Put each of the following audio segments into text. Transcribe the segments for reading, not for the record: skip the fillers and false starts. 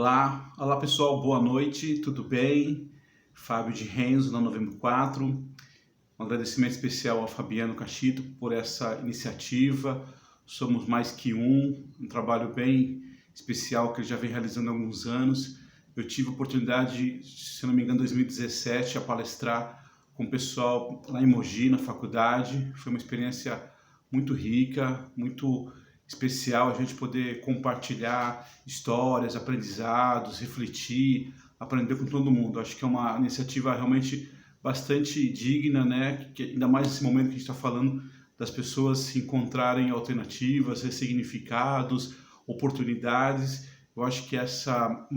Olá pessoal, boa noite, tudo bem? Fábio de Renzo, na Novembro 4. Um agradecimento especial ao Fabiano Cachito por essa iniciativa. Somos mais que um trabalho bem especial que ele já vem realizando há alguns anos. Eu tive a oportunidade, se não me engano, em 2017, a palestrar com o pessoal lá em Mogi, na faculdade. Foi uma experiência muito rica, muito especial a gente poder compartilhar histórias, aprendizados, refletir, aprender com todo mundo. Acho que é uma iniciativa realmente bastante digna, né? Que ainda mais nesse momento que a gente está falando das pessoas se encontrarem alternativas, ressignificados, oportunidades. Eu acho que essa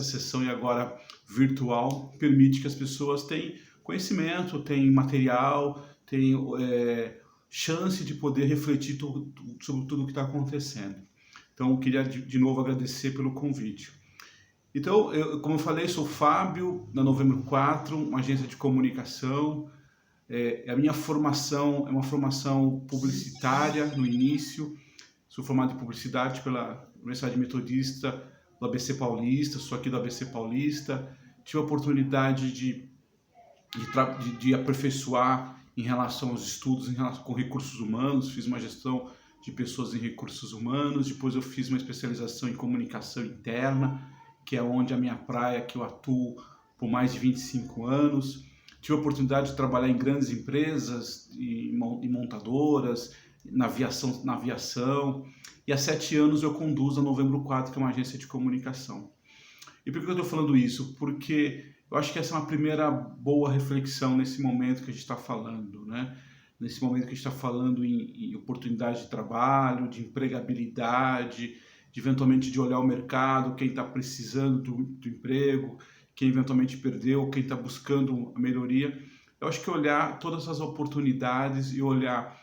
sessão e agora virtual permite que as pessoas tenham conhecimento, tenham material, tenham chance de poder refletir sobre tudo o que está acontecendo. Então, eu queria de novo agradecer pelo convite. Então, como eu falei, sou Fábio, da Novembro 4, uma agência de comunicação. A minha formação é uma formação publicitária no início. Sou formado em publicidade pela Universidade Metodista do ABC Paulista, sou aqui do ABC Paulista. Tive a oportunidade de aperfeiçoar em relação aos estudos com recursos humanos, fiz uma gestão de pessoas em recursos humanos, depois eu fiz uma especialização em comunicação interna, que é onde a minha praia, que eu atuo por mais de 25 anos. Tive a oportunidade de trabalhar em grandes empresas, em montadoras, na aviação, e há 7 anos eu conduzo a Novembro 4, que é uma agência de comunicação. E por que eu estou falando isso? Porque eu acho que essa é uma primeira boa reflexão nesse momento que a gente está falando, né? Nesse momento que a gente está falando em oportunidade de trabalho, de empregabilidade, de eventualmente de olhar o mercado, quem está precisando do emprego, quem eventualmente perdeu, quem está buscando a melhoria. Eu acho que olhar todas as oportunidades e olhar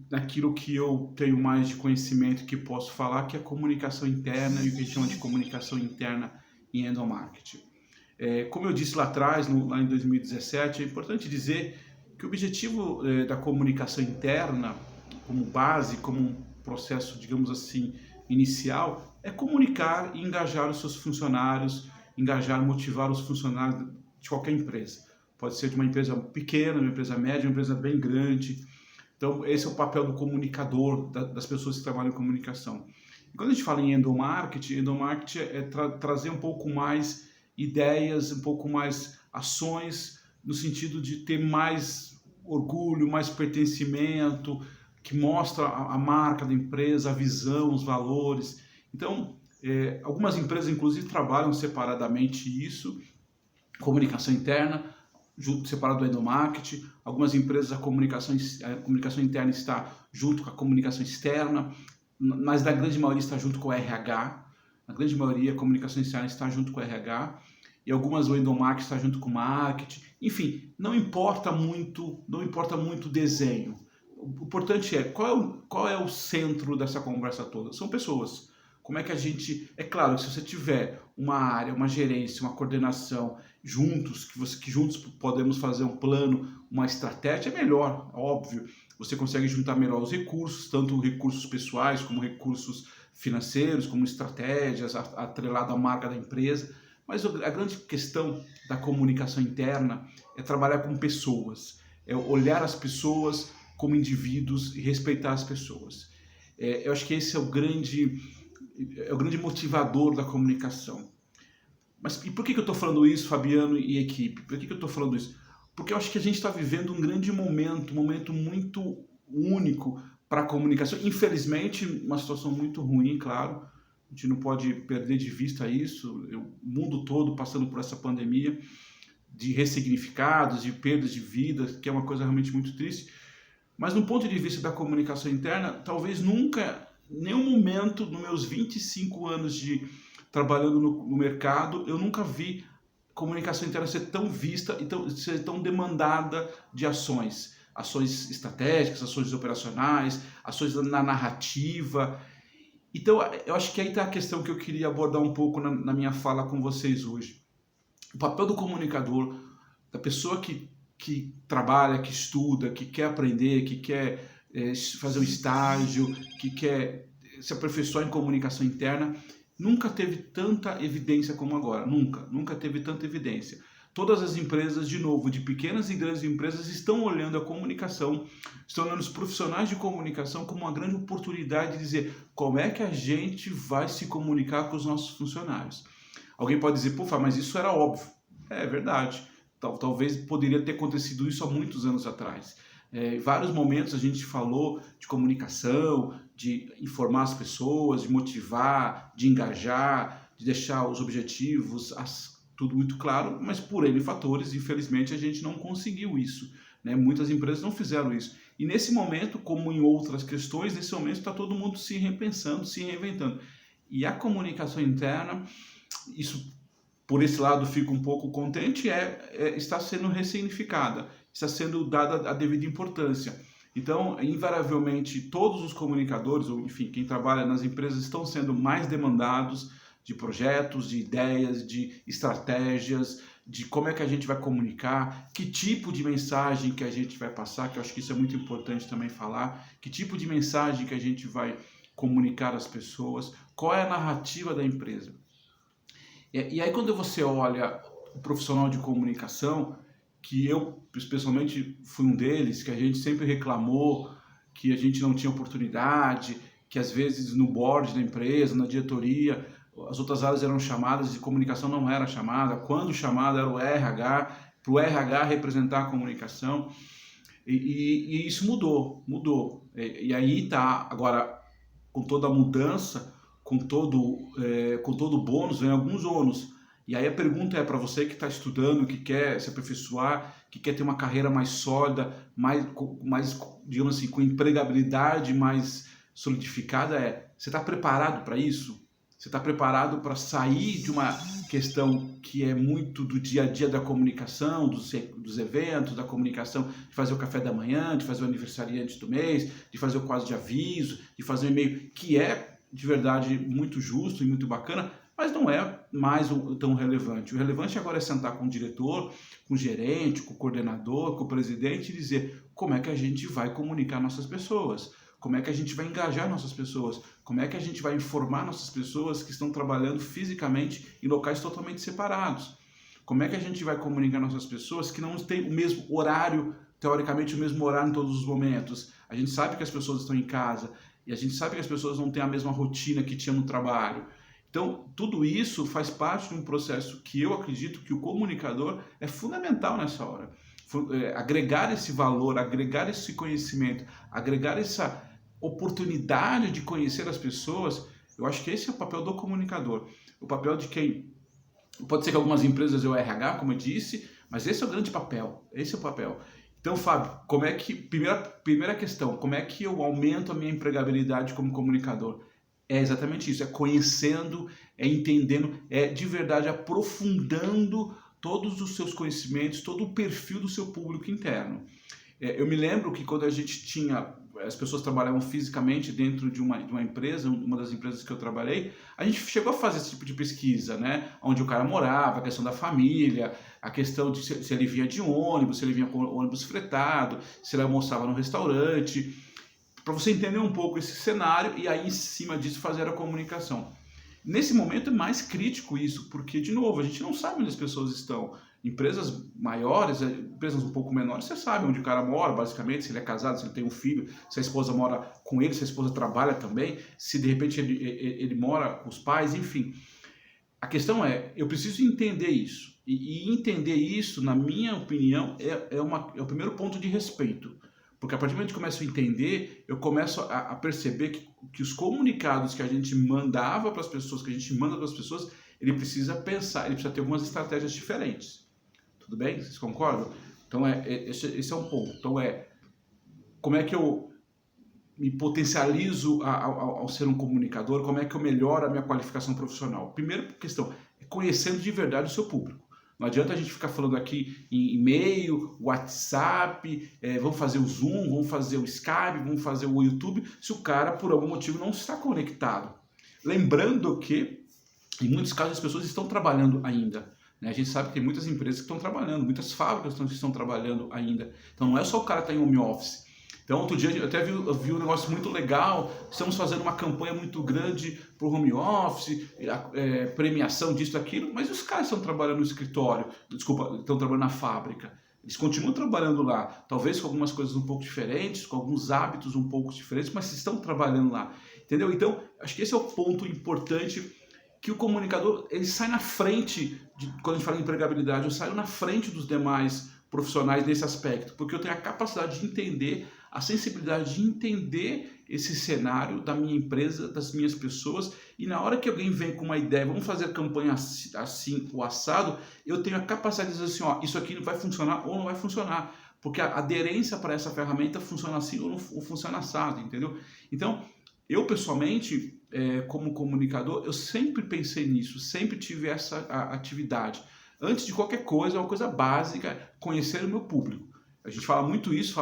naquilo que eu tenho mais de conhecimento que posso falar, que é a comunicação interna e o que a gente chama de comunicação interna em endomarketing. Como eu disse lá atrás, lá em 2017, é importante dizer que o objetivo da comunicação interna, como base, como um processo, digamos assim, inicial, é comunicar e engajar os seus funcionários, motivar os funcionários de qualquer empresa. Pode ser de uma empresa pequena, uma empresa média, uma empresa bem grande. Então, esse é o papel do comunicador, das pessoas que trabalham em comunicação. E quando a gente fala em endomarketing é trazer um pouco mais ideias, um pouco mais ações, no sentido de ter mais orgulho, mais pertencimento, que mostra a marca da empresa, a visão, os valores. Então, algumas empresas, inclusive, trabalham separadamente isso, comunicação interna, separado do endomarketing. Algumas empresas, a comunicação interna está junto com a comunicação externa, mas na grande maioria está junto com o RH. Na grande maioria, a comunicação externa está junto com o RH, e algumas o endomarketing está junto com o marketing. Enfim, não importa muito o desenho. O importante é qual é o centro dessa conversa toda. São pessoas. Como é que a gente... É claro, se você tiver uma área, uma gerência, uma coordenação juntos, que juntos podemos fazer um plano, uma estratégia, é melhor, óbvio. Você consegue juntar melhor os recursos, tanto recursos pessoais como recursos financeiros, como estratégias atrelado à marca da empresa. Mas a grande questão da comunicação interna é trabalhar com pessoas, é olhar as pessoas como indivíduos e respeitar as pessoas. Eu acho que esse é o grande motivador da comunicação. Mas e por que eu estou falando isso, Fabiano e equipe? Por que eu estou falando isso? Porque eu acho que a gente está vivendo um grande momento, um momento muito único para a comunicação. Infelizmente, uma situação muito ruim, claro. A gente não pode perder de vista isso. O mundo todo passando por essa pandemia de ressignificados, de perdas de vidas, que é uma coisa realmente muito triste. Mas no ponto de vista da comunicação interna, talvez nunca, em nenhum momento, nos meus 25 anos trabalhando no mercado, eu nunca vi comunicação interna ser tão vista e ser tão demandada de ações estratégicas, ações operacionais, ações na narrativa. Então, eu acho que aí está a questão que eu queria abordar um pouco na minha fala com vocês hoje. O papel do comunicador, da pessoa que trabalha, que estuda, que quer aprender, que quer fazer um estágio, que quer se aperfeiçoar em comunicação interna, nunca teve tanta evidência como agora, nunca teve tanta evidência. Todas as empresas, de novo, de pequenas e grandes empresas, estão olhando a comunicação, estão olhando os profissionais de comunicação como uma grande oportunidade de dizer como é que a gente vai se comunicar com os nossos funcionários. Alguém pode dizer, pô, mas isso era óbvio. É verdade. Talvez poderia ter acontecido isso há muitos anos atrás. Em vários momentos a gente falou de comunicação, de informar as pessoas, de motivar, de engajar, de deixar os objetivos, tudo muito claro, mas por N fatores, infelizmente, a gente não conseguiu isso, né? Muitas empresas não fizeram isso. E nesse momento, como em outras questões, nesse momento está todo mundo se repensando, se reinventando. E a comunicação interna, isso, por esse lado, fico um pouco contente, está sendo ressignificada, está sendo dada a devida importância. Então, invariavelmente, todos os comunicadores, ou enfim, quem trabalha nas empresas, estão sendo mais demandados de projetos, de ideias, de estratégias, de como é que a gente vai comunicar, que tipo de mensagem que a gente vai passar, que eu acho que isso é muito importante também falar, que tipo de mensagem que a gente vai comunicar às pessoas, qual é a narrativa da empresa. E aí quando você olha o profissional de comunicação, que eu especialmente fui um deles, que a gente sempre reclamou que a gente não tinha oportunidade, que às vezes no board da empresa, na diretoria, as outras áreas eram chamadas e comunicação não era chamada, quando chamada era o RH, para o RH representar a comunicação, e isso mudou. E aí tá, agora, com toda a mudança, com todo o bônus, vem alguns ônus. E aí a pergunta é para você que está estudando, que quer se aperfeiçoar, que quer ter uma carreira mais sólida, mais digamos assim, com empregabilidade mais solidificada, você está preparado para isso? Você está preparado para sair de uma questão que é muito do dia a dia da comunicação, dos eventos, da comunicação, de fazer o café da manhã, de fazer o aniversariante do mês, de fazer o quadro de aviso, de fazer o e-mail, que é de verdade muito justo e muito bacana, mas não é mais tão relevante. O relevante agora é sentar com o diretor, com o gerente, com o coordenador, com o presidente e dizer como é que a gente vai comunicar nossas pessoas, como é que a gente vai engajar nossas pessoas, como é que a gente vai informar nossas pessoas que estão trabalhando fisicamente em locais totalmente separados, como é que a gente vai comunicar nossas pessoas que não têm o mesmo horário, teoricamente o mesmo horário em todos os momentos. A gente sabe que as pessoas estão em casa e a gente sabe que as pessoas não têm a mesma rotina que tinham no trabalho. Então, tudo isso faz parte de um processo que eu acredito que o comunicador é fundamental nessa hora. Agregar esse valor, agregar esse conhecimento, agregar essa oportunidade de conhecer as pessoas, eu acho que esse é o papel do comunicador. O papel de quem... Pode ser que algumas empresas é o RH, como eu disse, mas esse é o grande papel, esse é o papel. Então, Fábio, como é que... Primeira questão, como é que eu aumento a minha empregabilidade como comunicador? É exatamente isso, é conhecendo, é entendendo, é de verdade aprofundando todos os seus conhecimentos, todo o perfil do seu público interno. Eu me lembro que quando a gente tinha, as pessoas trabalhavam fisicamente dentro de uma empresa, uma das empresas que eu trabalhei, a gente chegou a fazer esse tipo de pesquisa, né? Onde o cara morava, a questão da família, a questão de se ele vinha de ônibus, se ele vinha com ônibus fretado, se ele almoçava no restaurante, para você entender um pouco esse cenário e aí em cima disso fazer a comunicação. Nesse momento é mais crítico isso, porque, de novo, a gente não sabe onde as pessoas estão. Empresas maiores, empresas um pouco menores, você sabe onde o cara mora, basicamente, se ele é casado, se ele tem um filho, se a esposa mora com ele, se a esposa trabalha também, se de repente ele mora com os pais, enfim. A questão é, eu preciso entender isso. E entender isso, na minha opinião, é o primeiro ponto de respeito. Porque a partir do momento que eu começo a entender, eu começo a perceber que os comunicados que a gente mandava para as pessoas, que a gente manda para as pessoas, ele precisa pensar, ele precisa ter algumas estratégias diferentes. Tudo bem? Vocês concordam? Então, esse é um ponto. Então, como é que eu me potencializo ao ser um comunicador? Como é que eu melhoro a minha qualificação profissional? Primeira questão, é conhecendo de verdade o seu público. Não adianta a gente ficar falando aqui em e-mail, WhatsApp, vamos fazer o Zoom, vamos fazer o Skype, vamos fazer o YouTube, se o cara, por algum motivo, não está conectado. Lembrando que, em muitos casos, as pessoas estão trabalhando ainda. Né? A gente sabe que tem muitas empresas que estão trabalhando, muitas fábricas que estão trabalhando ainda. Então, não é só o cara que está em home office. Então, outro dia eu até vi um negócio muito legal, estamos fazendo uma campanha muito grande para o home office, premiação disso, aquilo, mas os caras estão trabalhando no escritório, desculpa, estão trabalhando na fábrica. Eles continuam trabalhando lá, talvez com algumas coisas um pouco diferentes, com alguns hábitos um pouco diferentes, mas estão trabalhando lá, entendeu? Então, acho que esse é o ponto importante, que o comunicador, ele sai na frente, quando a gente fala em empregabilidade, eu saio na frente dos demais profissionais nesse aspecto, porque eu tenho a capacidade de entender, a sensibilidade de entender esse cenário da minha empresa, das minhas pessoas, e na hora que alguém vem com uma ideia, vamos fazer a campanha assim, o assado, eu tenho a capacidade de dizer assim, ó, isso aqui não vai funcionar ou não vai funcionar, porque a aderência para essa ferramenta funciona assim ou não funciona assado, entendeu? Então, eu pessoalmente, como comunicador, eu sempre pensei nisso, sempre tive essa atividade. Antes de qualquer coisa, é uma coisa básica, conhecer o meu público. A gente fala muito isso,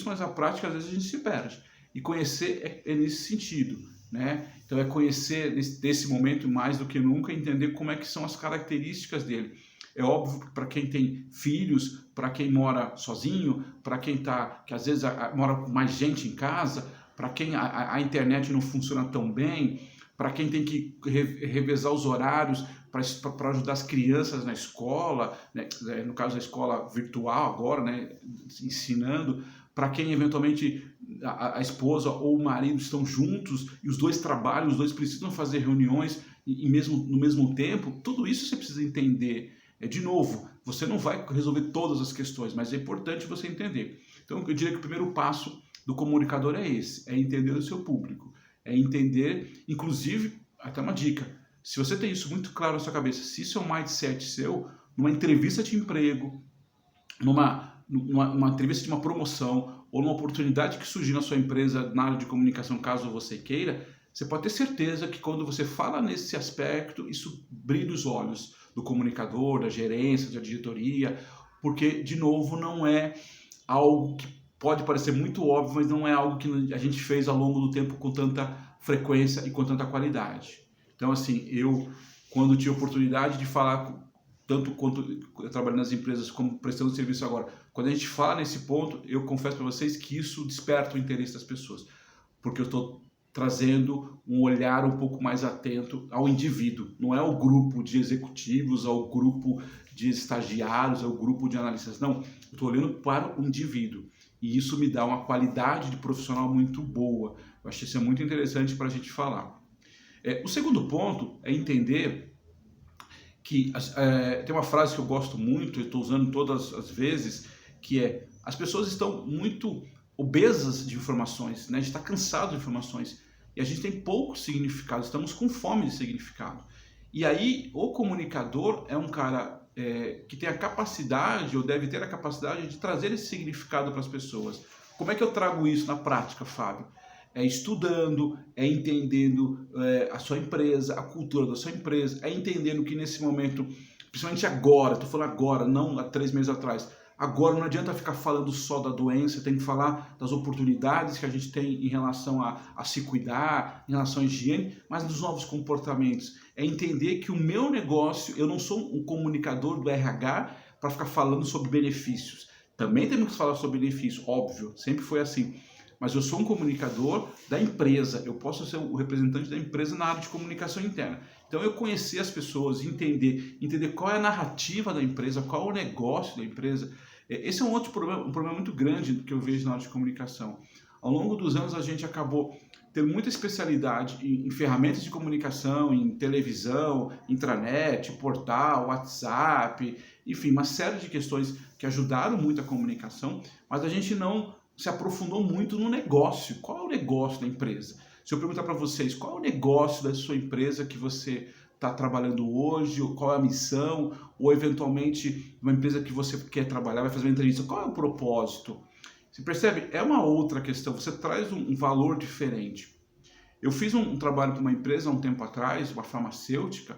mas na prática às vezes a gente se perde. E conhecer é nesse sentido, né? Então é conhecer nesse momento mais do que nunca, entender como é que são as características dele. É óbvio que para quem tem filhos, para quem mora sozinho, para quem que às vezes mora com mais gente em casa, para quem a internet não funciona tão bem, para quem tem que revezar os horários para ajudar as crianças na escola, né? No caso da escola virtual agora, né? Ensinando, para quem eventualmente a esposa ou o marido estão juntos e os dois trabalham, os dois precisam fazer reuniões e mesmo no mesmo tempo, tudo isso você precisa entender. De novo, você não vai resolver todas as questões, mas é importante você entender. Então, eu diria que o primeiro passo do comunicador é esse, é entender o seu público, é entender, inclusive, até uma dica, se você tem isso muito claro na sua cabeça, se isso é um mindset seu, numa entrevista de emprego, numa entrevista de uma promoção ou numa oportunidade que surgir na sua empresa na área de comunicação, caso você queira, você pode ter certeza que quando você fala nesse aspecto, isso brilha os olhos do comunicador, da gerência, da diretoria, porque, de novo, não é algo que pode parecer muito óbvio, mas não é algo que a gente fez ao longo do tempo com tanta frequência e com tanta qualidade. Então, assim, quando tive a oportunidade de falar, tanto quanto eu trabalho nas empresas como prestando serviço agora, quando a gente fala nesse ponto, eu confesso para vocês que isso desperta o interesse das pessoas, porque eu estou trazendo um olhar um pouco mais atento ao indivíduo, não é o grupo de executivos, ao grupo de estagiários, ao grupo de analistas, não, eu estou olhando para o indivíduo, e isso me dá uma qualidade de profissional muito boa. Eu acho que isso é muito interessante para a gente falar. O segundo ponto é entender que tem uma frase que eu gosto muito, eu estou usando todas as vezes, que é: as pessoas estão muito obesas de informações, né? A gente está cansado de informações e a gente tem pouco significado, estamos com fome de significado. E aí o comunicador é um cara que tem a capacidade, ou deve ter a capacidade, de trazer esse significado para as pessoas. Como é que eu trago isso na prática, Fábio? É estudando, é entendendo a sua empresa, a cultura da sua empresa, é entendendo que nesse momento, principalmente agora, estou falando agora, não há 3 meses atrás, agora não adianta ficar falando só da doença, tem que falar das oportunidades que a gente tem em relação a se cuidar, em relação à higiene, mas dos novos comportamentos. É entender que o meu negócio, eu não sou um comunicador do RH para ficar falando sobre benefícios. Também temos que falar sobre benefícios, óbvio, sempre foi assim. Mas eu sou um comunicador da empresa, eu posso ser o representante da empresa na área de comunicação interna. Então eu conhecer as pessoas, entender qual é a narrativa da empresa, qual é o negócio da empresa. Esse é um outro problema, um problema muito grande que eu vejo na área de comunicação. Ao longo dos anos a gente acabou tendo muita especialidade em ferramentas de comunicação, em televisão, intranet, portal, WhatsApp, enfim, uma série de questões que ajudaram muito a comunicação, mas a gente não se aprofundou muito no negócio. Qual é o negócio da empresa? Se eu perguntar para vocês, qual é o negócio da sua empresa que você está trabalhando hoje, ou qual é a missão, ou eventualmente uma empresa que você quer trabalhar, vai fazer uma entrevista, qual é o propósito? Você percebe? É uma outra questão, você traz um valor diferente. Eu fiz um trabalho para uma empresa há um tempo atrás, uma farmacêutica,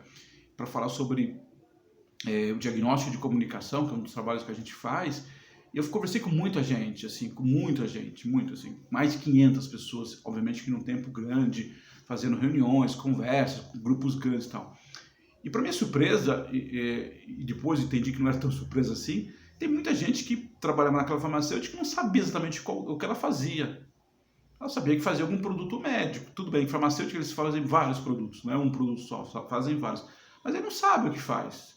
para falar sobre o diagnóstico de comunicação, que é um dos trabalhos que a gente faz. E eu conversei com muita gente, muito assim, mais de 500 pessoas, obviamente que num tempo grande, fazendo reuniões, conversas, grupos grandes e tal. E para minha surpresa, e depois entendi que não era tão surpresa assim, Tem muita gente que trabalhava naquela farmacêutica e não sabia exatamente o que ela fazia. Ela sabia que fazia algum produto médico. Tudo bem, farmacêutica eles fazem vários produtos, não é um produto só fazem vários. Mas ele não sabe o que faz.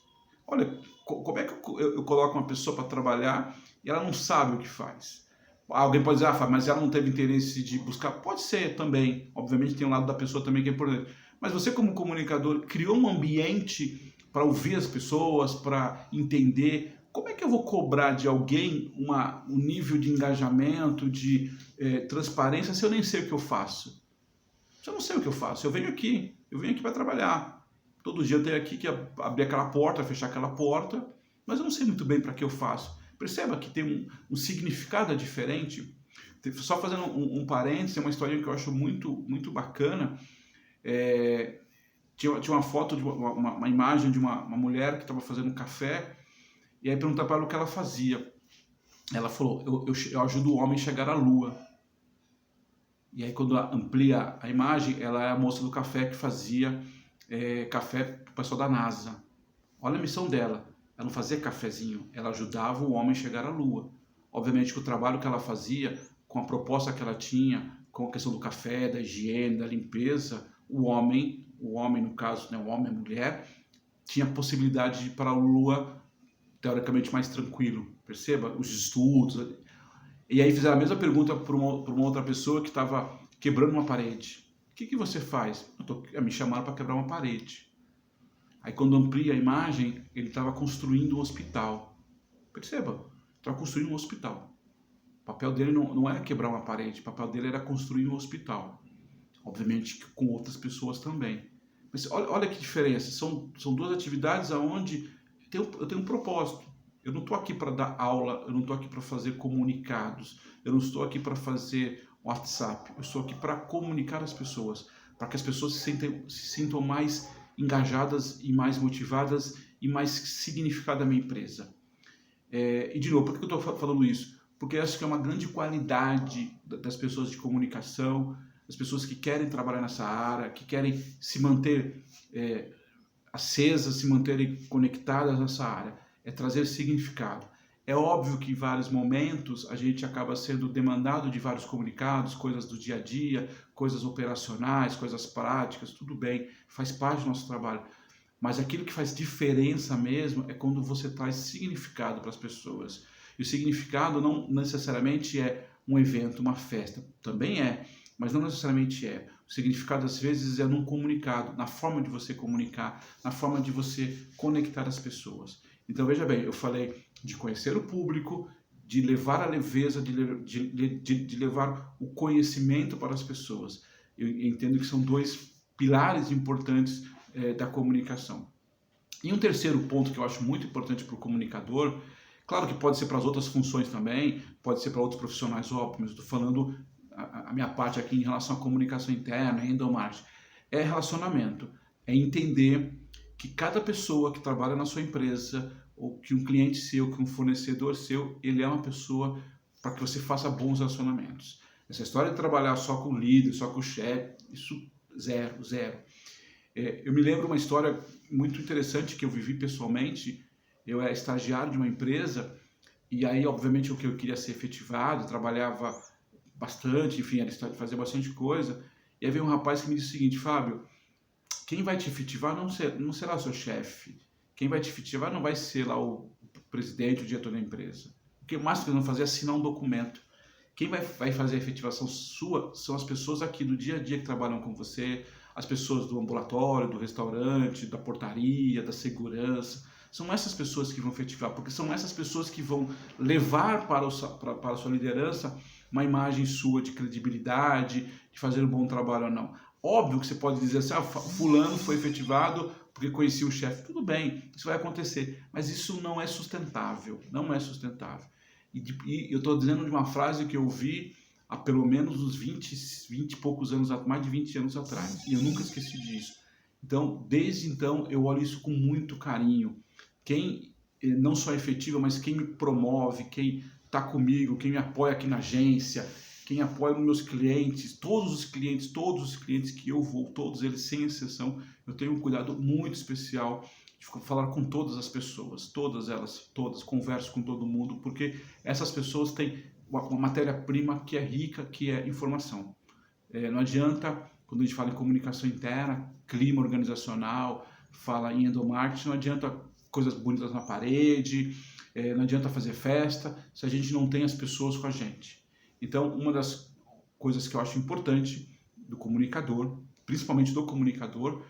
Olha, como é que eu coloco uma pessoa para trabalhar e ela não sabe o que faz? Alguém pode dizer, mas ela não teve interesse de buscar. Pode ser também. Obviamente tem um lado da pessoa também que é importante. Mas você, como comunicador, criou um ambiente para ouvir as pessoas, para entender. Como é que eu vou cobrar de alguém um nível de engajamento, de transparência, se eu nem sei o que eu faço? Se eu não sei o que eu faço, eu venho aqui para trabalhar. Todo dia eu tenho aqui que abrir aquela porta, fechar aquela porta, mas eu não sei muito bem para que eu faço. Perceba que tem um significado diferente. Só fazendo um parênteses, uma historinha que eu acho muito bacana. Tinha uma foto, de uma imagem de uma mulher que estava fazendo um café, e aí perguntaram para ela o que ela fazia. Ela falou, eu ajudo o homem a chegar à lua. E aí quando amplia a imagem, ela é a moça do café que fazia café para o pessoal da NASA. Olha a missão dela. Ela não fazia cafezinho, ela ajudava o homem a chegar à lua. Obviamente que o trabalho que ela fazia, com a proposta que ela tinha, com a questão do café, da higiene, da limpeza, o homem no caso, né, o homem e a mulher, tinha a possibilidade de ir para a lua teoricamente mais tranquilo. Perceba? Os estudos. E aí fizeram a mesma pergunta para uma outra pessoa que estava quebrando uma parede. O que você faz? Me chamaram para quebrar uma parede. Aí quando amplia a imagem, ele estava construindo um hospital. Perceba? Estava construindo um hospital. O papel dele não era quebrar uma parede, o papel dele era construir um hospital. Obviamente com outras pessoas também. Mas olha que diferença, são duas atividades onde eu tenho um propósito. Eu não estou aqui para dar aula, eu não estou aqui para fazer comunicados, eu não estou aqui para fazer WhatsApp, eu estou aqui para comunicar as pessoas, para que as pessoas se sintam mais engajadas e mais motivadas e mais significado da minha empresa. E de novo, por que eu estou falando isso? Porque eu acho que é uma grande qualidade das pessoas de comunicação, das pessoas que querem trabalhar nessa área, que querem se manter acesas, se manterem conectadas nessa área, é trazer significado. É óbvio que em vários momentos a gente acaba sendo demandado de vários comunicados, coisas do dia a dia, coisas operacionais, coisas práticas, tudo bem, faz parte do nosso trabalho. Mas aquilo que faz diferença mesmo é quando você traz significado para as pessoas. E o significado não necessariamente é um evento, uma festa, também é, mas não necessariamente é. O significado às vezes é num comunicado, na forma de você comunicar, na forma de você conectar as pessoas. Então veja bem, eu falei de conhecer o público, de levar a leveza, de levar o conhecimento para as pessoas. Eu entendo que são dois pilares importantes da comunicação. E um terceiro ponto que eu acho muito importante para o comunicador, claro que pode ser para as outras funções também, pode ser para outros profissionais, óbvio, mas estou falando a minha parte aqui em relação à comunicação interna, endomarketing, é relacionamento, é entender que cada pessoa que trabalha na sua empresa, ou que um cliente seu, que um fornecedor seu, ele é uma pessoa para que você faça bons relacionamentos. Essa história de trabalhar só com o líder, só com o chefe, isso zero. Eu me lembro uma história muito interessante que eu vivi pessoalmente. Eu era estagiário de uma empresa e aí, obviamente, o que eu queria ser efetivado, trabalhava bastante, enfim, fazia bastante coisa. E aí veio um rapaz que me disse o seguinte: Fábio, quem vai te efetivar não será o seu chefe. Quem vai te efetivar não vai ser lá o presidente, o diretor da empresa. O que mais que eles vão fazer é assinar um documento. Quem vai fazer a efetivação sua são as pessoas aqui do dia a dia que trabalham com você, as pessoas do ambulatório, do restaurante, da portaria, da segurança. São essas pessoas que vão efetivar, porque são essas pessoas que vão levar para a sua liderança uma imagem sua de credibilidade, de fazer um bom trabalho ou não. Óbvio que você pode dizer assim, fulano foi efetivado porque conhecia o chefe. Tudo bem, isso vai acontecer, mas isso não é sustentável, não é sustentável. E eu estou dizendo de uma frase que eu ouvi há pelo menos uns 20 e poucos anos, mais de 20 anos atrás, e eu nunca esqueci disso. Então, desde então, eu olho isso com muito carinho. Quem não só é efetivo, mas quem me promove, quem está comigo, quem me apoia aqui na agência, quem apoia os meus clientes, todos os clientes que eu vou, todos eles sem exceção, eu tenho um cuidado muito especial de falar com todas as pessoas, todas elas, todas, converso com todo mundo, porque essas pessoas têm uma matéria-prima que é rica, que é informação. Não adianta, quando a gente fala em comunicação interna, clima organizacional, fala em endomarketing, não adianta coisas bonitas na parede, não adianta fazer festa, se a gente não tem as pessoas com a gente. Então, uma das coisas que eu acho importante do comunicador, principalmente do comunicador,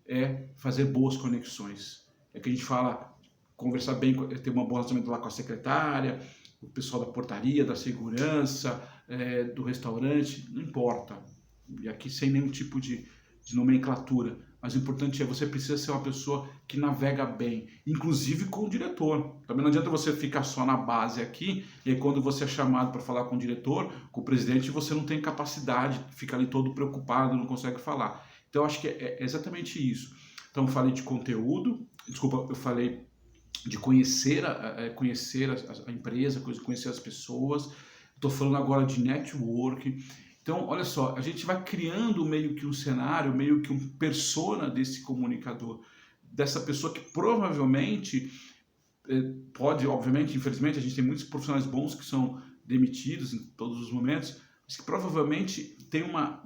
é fazer boas conexões. É que a gente fala, conversar bem, ter um bom relacionamento lá com a secretária, o pessoal da portaria, da segurança, do restaurante, não importa. E aqui sem nenhum tipo de nomenclatura. Mas o importante é você precisa ser uma pessoa que navega bem, inclusive com o diretor. Também não adianta você ficar só na base aqui, e aí quando você é chamado para falar com o diretor, com o presidente, você não tem capacidade, fica ali todo preocupado, não consegue falar. Então eu acho que é exatamente isso. Então eu falei de conteúdo, desculpa, eu falei de conhecer a empresa, conhecer as pessoas. Estou falando agora de network. Então, olha só, a gente vai criando meio que um cenário, meio que um persona desse comunicador, dessa pessoa que provavelmente pode, obviamente, infelizmente, a gente tem muitos profissionais bons que são demitidos em todos os momentos, mas que provavelmente tem uma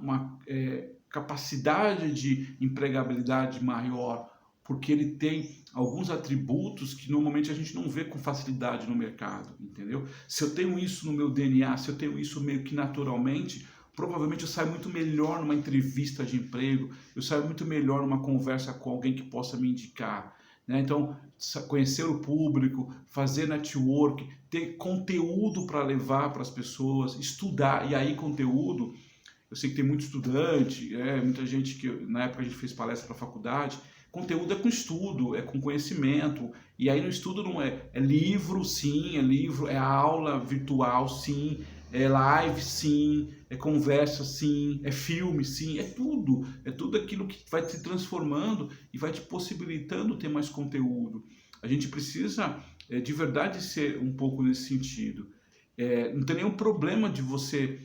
capacidade de empregabilidade maior, porque ele tem alguns atributos que normalmente a gente não vê com facilidade no mercado, entendeu? Se eu tenho isso no meu DNA, se eu tenho isso meio que naturalmente, provavelmente eu saio muito melhor numa entrevista de emprego, eu saio muito melhor numa conversa com alguém que possa me indicar, né? Então, conhecer o público, fazer network, ter conteúdo para levar para as pessoas, estudar, e aí conteúdo, eu sei que tem muito estudante, muita gente que, na época a gente fez palestra para a faculdade, conteúdo é com estudo, é com conhecimento, e aí no estudo não é livro, sim, é livro, é aula virtual, sim, é live, sim, é conversa, sim, é filme, sim, é tudo aquilo que vai te transformando e vai te possibilitando ter mais conteúdo. A gente precisa de verdade ser um pouco nesse sentido. Não tem nenhum problema de você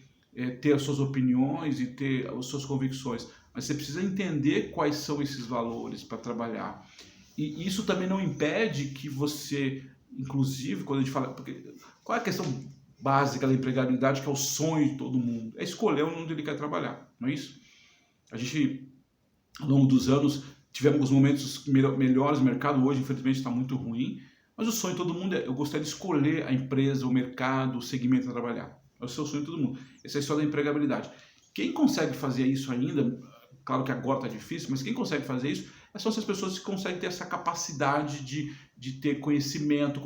ter as suas opiniões e ter as suas convicções, mas você precisa entender quais são esses valores para trabalhar. E isso também não impede que você, inclusive, quando a gente fala... Porque, qual é a questão básica da empregabilidade, que é o sonho de todo mundo? É escolher onde ele quer trabalhar, não é isso? A gente, ao longo dos anos, tivemos momentos melhores, o mercado hoje, infelizmente, está muito ruim, mas o sonho de todo mundo é, eu gostaria de escolher a empresa, o mercado, o segmento a trabalhar. É o seu sonho de todo mundo. Essa é a história da empregabilidade. Quem consegue fazer isso ainda, claro que agora está difícil, mas quem consegue fazer isso são essas pessoas que conseguem ter essa capacidade de ter conhecimento,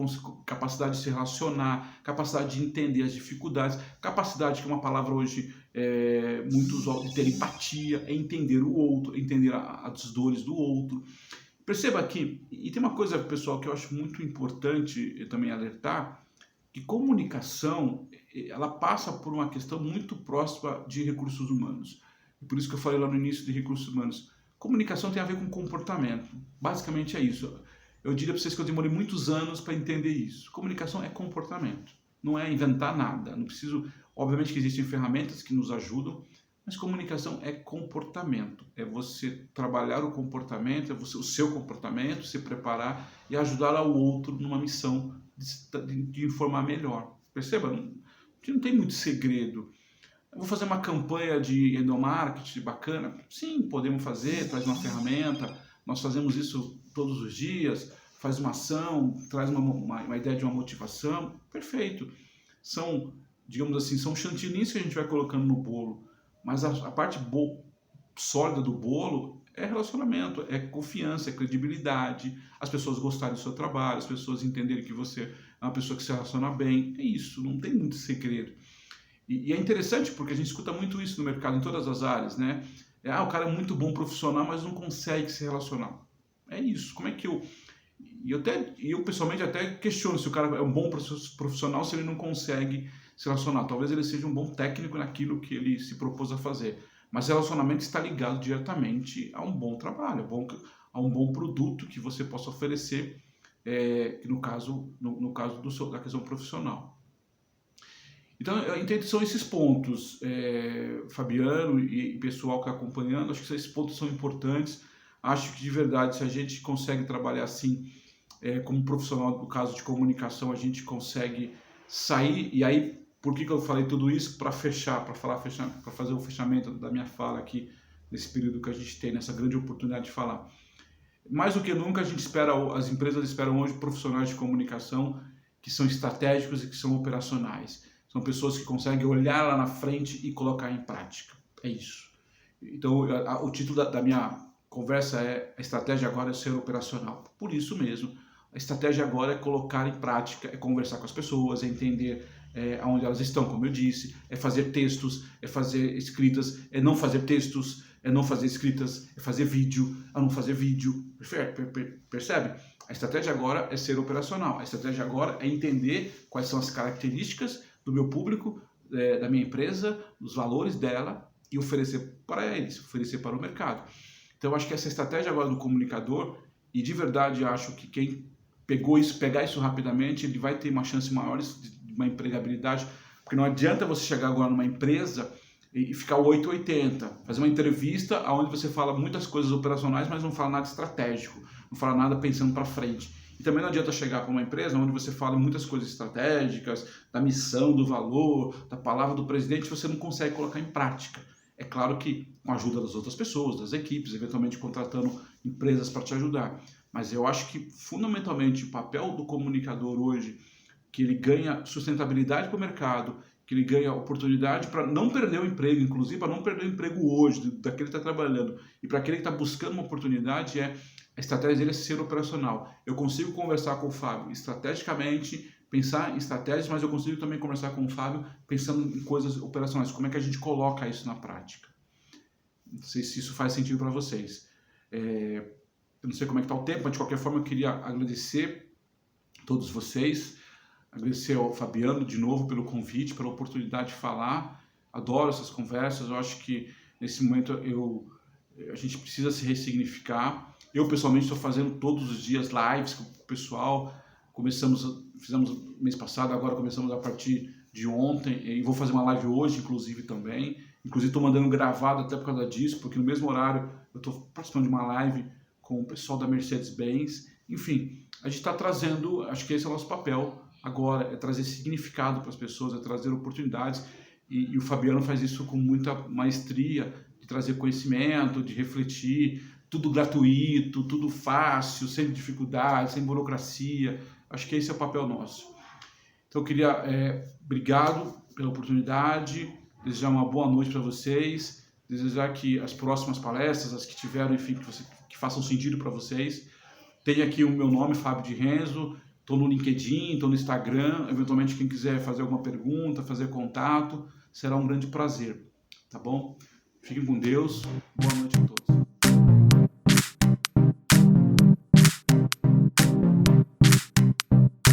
capacidade de se relacionar, capacidade de entender as dificuldades, capacidade, que é uma palavra hoje muito usada, de ter empatia, é entender o outro, entender as dores do outro. Perceba aqui, e tem uma coisa, pessoal, que eu acho muito importante eu também alertar, que comunicação, ela passa por uma questão muito próxima de recursos humanos. E por isso que eu falei lá no início de recursos humanos. Comunicação tem a ver com comportamento. Basicamente é isso. Eu diria para vocês que eu demorei muitos anos para entender isso. Comunicação é comportamento. Não é inventar nada. Não preciso... Obviamente que existem ferramentas que nos ajudam, mas comunicação é comportamento. É você trabalhar o comportamento, é você, o seu comportamento, se preparar e ajudar ao outro numa missão de informar melhor. Perceba? Não tem muito segredo. Eu vou fazer uma campanha de endomarketing bacana? Sim, podemos fazer, traz uma ferramenta, nós fazemos isso todos os dias, faz uma ação, traz uma ideia de uma motivação, perfeito. São, digamos assim, são chantilly's que a gente vai colocando no bolo, mas a parte sólida do bolo é relacionamento, é confiança, é credibilidade, as pessoas gostarem do seu trabalho, as pessoas entenderem que você é uma pessoa que se relaciona bem, é isso, não tem muito segredo. E é interessante porque a gente escuta muito isso no mercado, em todas as áreas, né? O cara é muito bom profissional, mas não consegue se relacionar. É isso, como é que eu... eu pessoalmente até questiono se o cara é um bom profissional se ele não consegue se relacionar. Talvez ele seja um bom técnico naquilo que ele se propôs a fazer, mas relacionamento está ligado diretamente a um bom trabalho, a um bom produto que você possa oferecer, no caso da questão profissional. Então, eu entendo que são esses pontos, Fabiano e pessoal que está acompanhando, acho que esses pontos são importantes. Acho que de verdade, se a gente consegue trabalhar assim, como profissional do caso de comunicação, a gente consegue sair. E aí, por que eu falei tudo isso? Para fechar, para fazer o fechamento da minha fala aqui, nesse período que a gente tem, nessa grande oportunidade de falar. Mais do que nunca, as empresas esperam hoje profissionais de comunicação que são estratégicos e que são operacionais. São pessoas que conseguem olhar lá na frente e colocar em prática. É isso. Então, o título da minha conversa é: a estratégia agora é ser operacional. Por isso mesmo, a estratégia agora é colocar em prática, é conversar com as pessoas, é entender aonde elas estão, como eu disse, é fazer textos, é fazer escritas, é não fazer textos, é não fazer escritas, é fazer vídeo, é não fazer vídeo. Percebe? A estratégia agora é ser operacional. A estratégia agora é entender quais são as características do meu público, da minha empresa, os valores dela, e oferecer para eles, oferecer para o mercado. Então, eu acho que essa estratégia agora do comunicador, e de verdade acho que quem pegar isso rapidamente, ele vai ter uma chance maior de uma empregabilidade, porque não adianta você chegar agora numa empresa e ficar 880, fazer uma entrevista onde você fala muitas coisas operacionais, mas não fala nada estratégico, não fala nada pensando para frente. E também não adianta chegar para uma empresa onde você fala muitas coisas estratégicas, da missão, do valor, da palavra do presidente, você não consegue colocar em prática. É claro que com a ajuda das outras pessoas, das equipes, eventualmente contratando empresas para te ajudar. Mas eu acho que, fundamentalmente, o papel do comunicador hoje, que ele ganha sustentabilidade para o mercado, que ele ganha oportunidade para não perder o emprego, inclusive para não perder o emprego hoje, daquele que está trabalhando, e para aquele que está buscando uma oportunidade, a estratégia dele é ser operacional. Eu consigo conversar com o Fábio estrategicamente, pensar em estratégias, mas eu consigo também conversar com o Fábio pensando em coisas operacionais. Como é que a gente coloca isso na prática? Não sei se isso faz sentido para vocês. Eu não sei como é que está o tempo, mas de qualquer forma eu queria agradecer a todos vocês, agradecer ao Fabiano de novo pelo convite, pela oportunidade de falar. Adoro essas conversas. Eu acho que nesse momento a gente precisa se ressignificar. Eu pessoalmente estou fazendo todos os dias lives com o pessoal. Fizemos mês passado, agora começamos a partir de ontem, e vou fazer uma live hoje, inclusive, também. Inclusive, estou mandando gravado até por causa disso, porque no mesmo horário eu estou participando de uma live com o pessoal da Mercedes-Benz. Enfim, a gente está trazendo, acho que esse é o nosso papel agora, é trazer significado para as pessoas, é trazer oportunidades, e o Fabiano faz isso com muita maestria, de trazer conhecimento, de refletir, tudo gratuito, tudo fácil, sem dificuldade, sem burocracia. Acho que esse é o papel nosso. Então eu queria, obrigado pela oportunidade, desejar uma boa noite para vocês, desejar que as próximas palestras, as que tiveram, enfim, que façam sentido para vocês. Tem aqui o meu nome, Fábio de Renzo, estou no LinkedIn, estou no Instagram, eventualmente quem quiser fazer alguma pergunta, fazer contato, será um grande prazer, tá bom? Fiquem com Deus, boa noite a todos.